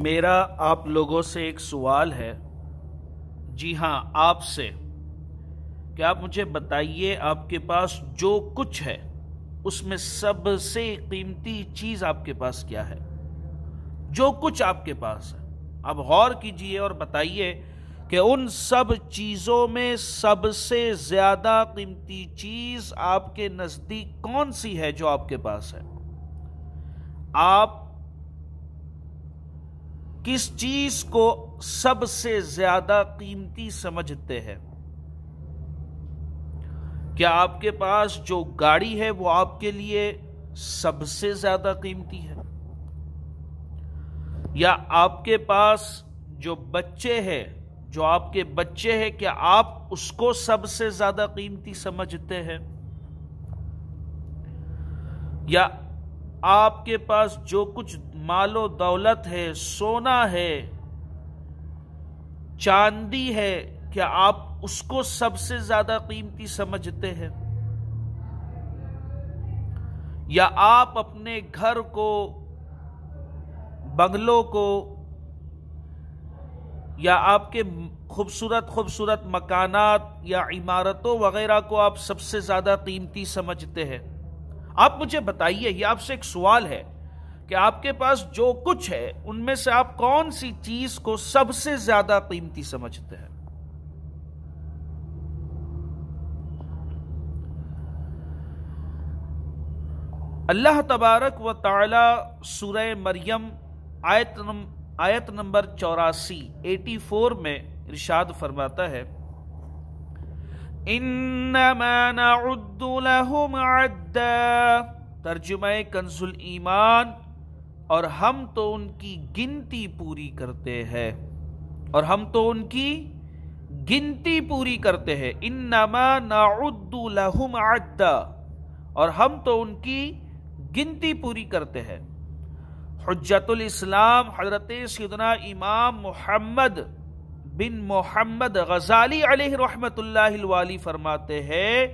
میرا آپ لوگوں سے ایک سوال ہے، جی ہاں آپ سے، کہ آپ مجھے بتائیے آپ کے پاس جو کچھ ہے اس میں سب سے قیمتی چیز آپ کے پاس کیا ہے؟ جو کچھ آپ کے پاس ہے، آپ غور کیجئے اور بتائیے کہ ان سب چیزوں میں سب سے زیادہ قیمتی چیز آپ کے نزدیک کون سی ہے جو آپ کے پاس ہے؟ آپ کس چیز کو سب سے زیادہ قیمتی سمجھتے ہیں؟ کیا آپ کے پاس جو گاڑی ہے وہ آپ کے لیے سب سے زیادہ قیمتی ہے؟ یا آپ کے پاس جو بچے ہیں، جو آپ کے بچے ہیں، کیا آپ اس کو سب سے زیادہ قیمتی سمجھتے ہیں؟ یا آپ کے پاس جو کچھ مال و دولت ہے، سونا ہے، چاندی ہے، کیا آپ اس کو سب سے زیادہ قیمتی سمجھتے ہیں؟ یا آپ اپنے گھر کو، بنگلوں کو، یا آپ کے خوبصورت خوبصورت مکانات یا عمارتوں وغیرہ کو آپ سب سے زیادہ قیمتی سمجھتے ہیں؟ آپ مجھے بتائیے، یہ آپ سے ایک سوال ہے کہ آپ کے پاس جو کچھ ہے ان میں سے آپ کون سی چیز کو سب سے زیادہ قیمتی سمجھتے ہیں؟ اللہ تبارک و تعالی سورہ مریم آیت نمبر 84 میں ارشاد فرماتا ہے، انما نعد لهم عدا، ترجمہ کنز الایمان، اور ہم تو ان کی گنتی پوری کرتے ہیں، اور ہم تو ان کی گنتی پوری کرتے ہیں۔ انما نعد لهم عدا، اور ہم تو ان کی گنتی پوری کرتے ہیں۔ حجت الاسلام حضرت سیدنا امام محمد بن محمد غزالی علیہ رحمت اللہ الوالی فرماتے ہیں،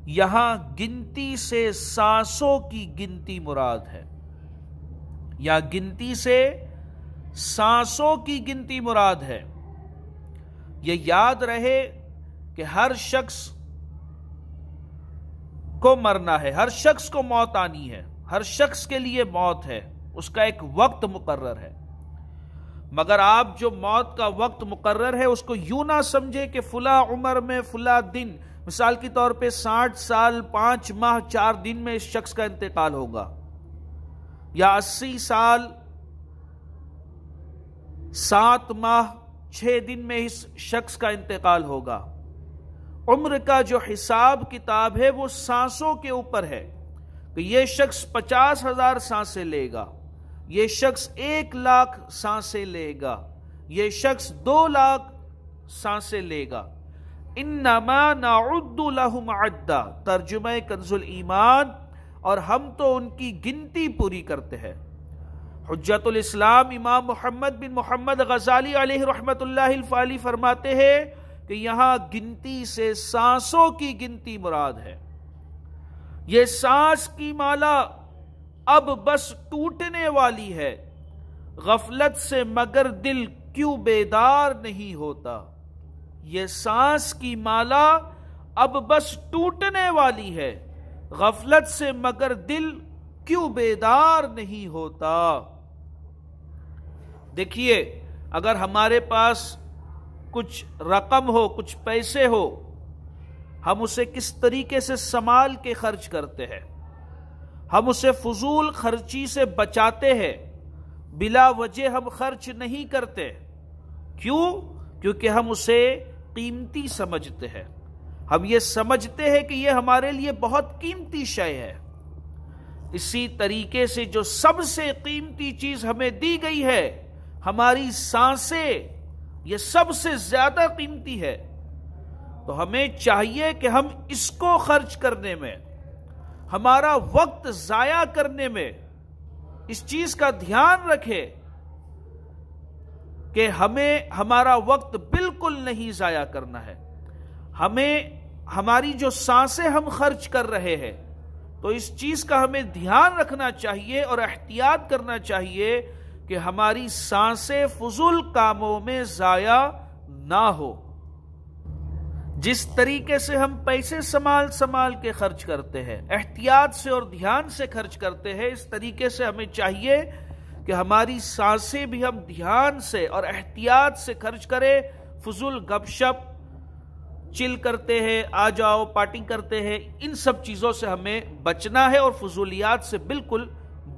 یہاں گنتی سے سانسوں کی گنتی مراد ہے، یا گنتی سے سانسوں کی گنتی مراد ہے۔ یہ یاد رہے کہ ہر شخص کو مرنا ہے، ہر شخص کو موت آنی ہے، ہر شخص کے لیے موت ہے، اس کا ایک وقت مقرر ہے۔ مگر آپ جو موت کا وقت مقرر ہے اس کو یوں نہ سمجھے کہ فلاں عمر میں فلاں دن، مثال کے طور پہ 60 سال 5 ماہ 4 دن میں اس شخص کا انتقال ہوگا، یا 80 سال 7 ماہ 6 دن میں اس شخص کا انتقال ہوگا۔ عمر کا جو حساب کتاب ہے وہ سانسوں کے اوپر ہے، کہ یہ شخص 50,000 سانسیں لے گا، یہ شخص 1,00,000 سانسیں لے گا، یہ شخص 2,00,000 سانسیں لے گا۔ انما نعد لهم عدا، ترجمہ کنز الایمان، اور ہم تو ان کی گنتی پوری کرتے ہیں۔ حجت الاسلام امام محمد بن محمد غزالی علیہ رحمت اللہ الوالی فرماتے ہیں کہ یہاں گنتی سے سانسوں کی گنتی مراد ہے۔ یہ سانس کی مالا اب بس ٹوٹنے والی ہے، غفلت سے مگر دل کیوں بیدار نہیں ہوتا۔ یہ سانس کی مالا اب بس ٹوٹنے والی ہے، غفلت سے مگر دل کیوں بیدار نہیں ہوتا۔ دیکھیے، اگر ہمارے پاس کچھ رقم ہو، کچھ پیسے ہو، ہم اسے کس طریقے سے سنبھال کے خرچ کرتے ہیں؟ ہم اسے فضول خرچی سے بچاتے ہیں، بلا وجہ ہم خرچ نہیں کرتے۔ کیوں؟ کیونکہ ہم اسے قیمتی سمجھتے ہیں، ہم یہ سمجھتے ہیں کہ یہ ہمارے لیے بہت قیمتی شے ہے۔ اسی طریقے سے جو سب سے قیمتی چیز ہمیں دی گئی ہے، ہماری سانسیں، یہ سب سے زیادہ قیمتی ہے، تو ہمیں چاہیے کہ ہم اس کو خرچ کرنے میں، ہمارا وقت ضائع کرنے میں اس چیز کا دھیان رکھیں کہ ہمیں ہمارا وقت بالکل نہیں ضائع کرنا ہے۔ ہمیں ہماری جو سانسیں ہم خرچ کر رہے ہیں، تو اس چیز کا ہمیں دھیان رکھنا چاہیے اور احتیاط کرنا چاہیے کہ کہ ہماری سانسیں فضول کاموں میں ضائع نہ ہو۔ جس طریقے سے ہم پیسے سنبھال کے خرچ کرتے ہیں، احتیاط سے اور دھیان سے خرچ کرتے ہیں، اس طریقے سے ہمیں چاہیے کہ ہماری سانسیں بھی ہم دھیان سے اور احتیاط سے خرچ کریں۔ فضول گپ شپ، چل کرتے ہیں، آ جاؤ پارٹی کرتے ہیں، ان سب چیزوں سے ہمیں بچنا ہے اور فضولیات سے بالکل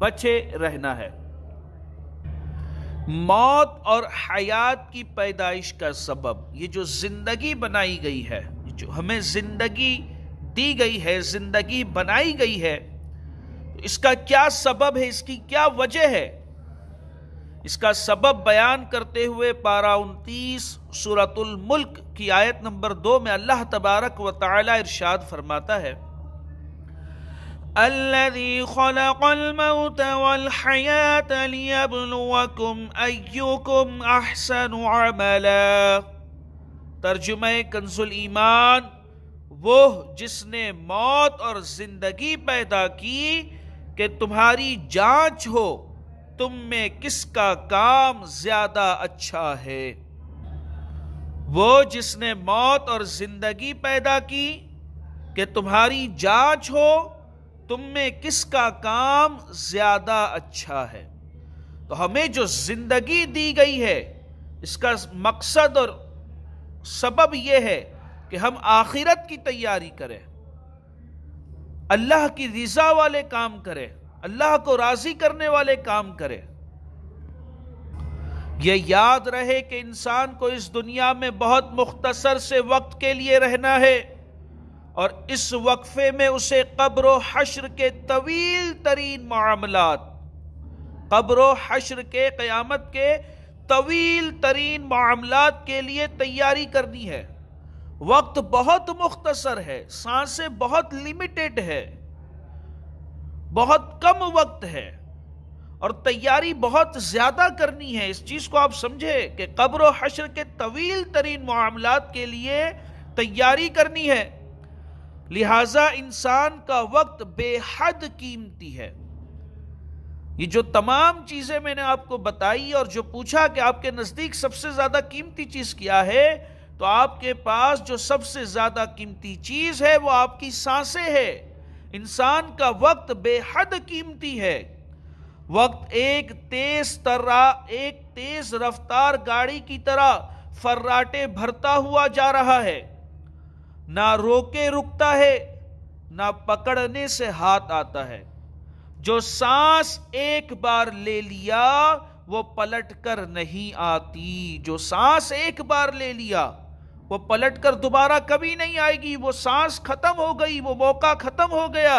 بچے رہنا ہے۔ موت اور حیات کی پیدائش کا سبب، یہ جو زندگی بنائی گئی ہے، جو ہمیں زندگی دی گئی ہے، زندگی بنائی گئی ہے، اس کا کیا سبب ہے، اس کی کیا وجہ ہے؟ اس کا سبب بیان کرتے ہوئے پارہ 29 سورۃ الملک کی آیت نمبر 2 میں اللہ تبارک و تعالی ارشاد فرماتا ہے، الذی خلق الموت والحیاة لیبلوکم ایکم احسن عملا۔ ترجمہ کنز الایمان، وہ جس نے موت اور زندگی پیدا کی کہ تمہاری جانچ ہو تم میں کس کا کام زیادہ اچھا ہے۔ وہ جس نے موت اور زندگی پیدا کی کہ تمہاری جانچ ہو تم میں کس کا کام زیادہ اچھا ہے۔ تو ہمیں جو زندگی دی گئی ہے، اس کا مقصد اور سبب یہ ہے کہ ہم آخرت کی تیاری کریں، اللہ کی رضا والے کام کریں، اللہ کو راضی کرنے والے کام کریں۔ یہ یاد رہے کہ انسان کو اس دنیا میں بہت مختصر سے وقت کے لیے رہنا ہے، اور اس وقفے میں اسے قبر و حشر کے طویل ترین معاملات، قبر و حشر کے، قیامت کے طویل ترین معاملات کے لیے تیاری کرنی ہے۔ وقت بہت مختصر ہے، سانسیں بہت لیمیٹڈ ہے، بہت کم وقت ہے، اور تیاری بہت زیادہ کرنی ہے۔ اس چیز کو آپ سمجھے کہ قبر و حشر کے طویل ترین معاملات کے لیے تیاری کرنی ہے، لہذا انسان کا وقت بے حد قیمتی ہے۔ یہ جو تمام چیزیں میں نے آپ کو بتائی اور جو پوچھا کہ آپ کے نزدیک سب سے زیادہ قیمتی چیز کیا ہے، تو آپ کے پاس جو سب سے زیادہ قیمتی چیز ہے وہ آپ کی سانسیں ہے۔ انسان کا وقت بے حد قیمتی ہے۔ وقت ایک تیز رفتار گاڑی کی طرح فراٹے بھرتا ہوا جا رہا ہے، نہ روکے رکتا ہے، نہ پکڑنے سے ہاتھ آتا ہے۔ جو سانس ایک بار لے لیا وہ پلٹ کر نہیں آتی، جو سانس ایک بار لے لیا وہ پلٹ کر دوبارہ کبھی نہیں آئے گی۔ وہ سانس ختم ہو گئی، وہ موقع ختم ہو گیا۔